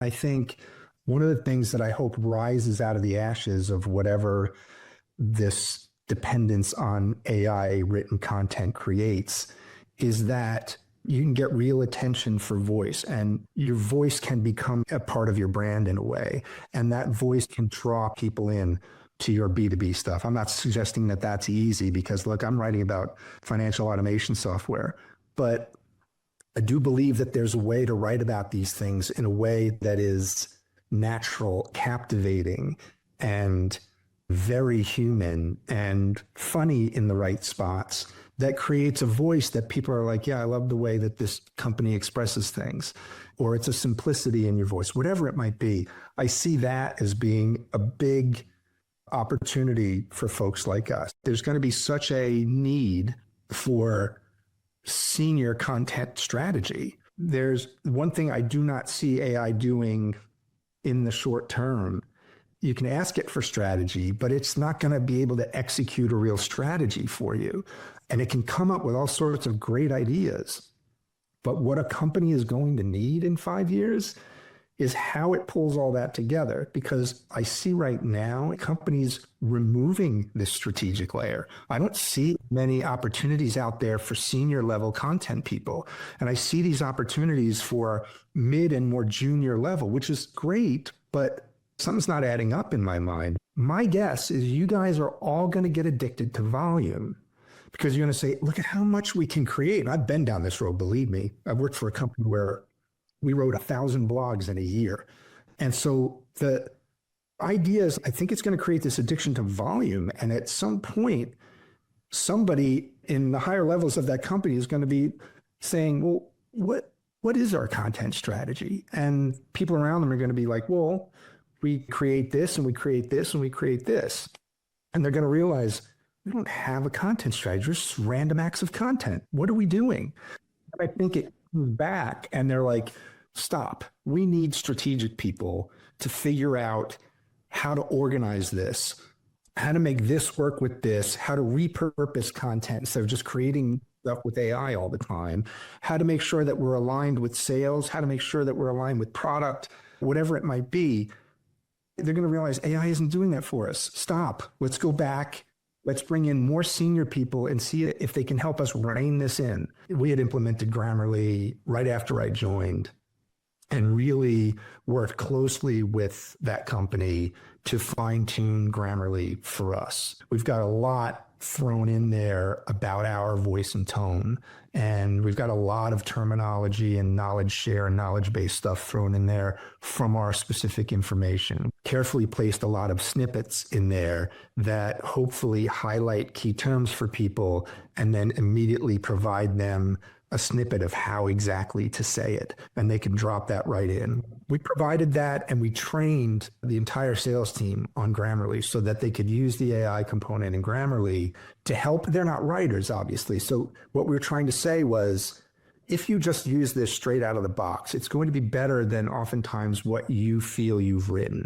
I think one of the things that I hope rises out of the ashes of whatever this dependence on AI written content creates is that you can get real attention for voice, and your voice can become a part of your brand in a way. And that voice can draw people in to your B2B stuff. I'm not suggesting that that's easy because, look, I'm writing about financial automation software, but I do believe that there's a way to write about these things in a way that is natural, captivating, and very human and funny in the right spots that creates a voice that people are like, yeah, I love the way that this company expresses things, or it's a simplicity in your voice, whatever it might be. I see that as being a big opportunity for folks like us. There's going to be such a need for senior content strategy. There's one thing I do not see AI doing in the short term. You can ask it for strategy, but it's not going to be able to execute a real strategy for you. And it can come up with all sorts of great ideas. But what a company is going to need in 5 years is how it pulls all that together. Because I see right now companies removing this strategic layer. I don't see many opportunities out there for senior level content people. And I see these opportunities for mid and more junior level, which is great, but something's not adding up in my mind. My guess is you guys are all going to get addicted to volume because you're going to say, look at how much we can create. And I've been down this road, believe me. I've worked for a company where we wrote 1,000 blogs in a year. And so the idea is, I think it's going to create this addiction to volume. And at some point, somebody in the higher levels of that company is going to be saying, well, what is our content strategy? And people around them are going to be like, well, we create this and we create this and we create this. And they're going to realize we don't have a content strategy. It's just random acts of content. What are we doing? And I think it comes back and they're like, stop. We need strategic people to figure out how to organize this, how to make this work with this, how to repurpose content instead of just creating stuff with AI all the time, how to make sure that we're aligned with sales, how to make sure that we're aligned with product, whatever it might be. They're going to realize AI isn't doing that for us. Stop. Let's go back. Let's bring in more senior people and see if they can help us rein this in. We had implemented Grammarly right after I joined and really worked closely with that company to fine-tune Grammarly for us. We've got a lot thrown in there about our voice and tone, and we've got a lot of terminology and knowledge share and knowledge-based stuff thrown in there from our specific information. Carefully placed a lot of snippets in there that hopefully highlight key terms for people and then immediately provide them a snippet of how exactly to say it, and they can drop that right in. We provided that and we trained the entire sales team on Grammarly so that they could use the AI component in Grammarly to help. They're not writers, obviously. So what we were trying to say was, if you just use this straight out of the box, it's going to be better than oftentimes what you feel you've written.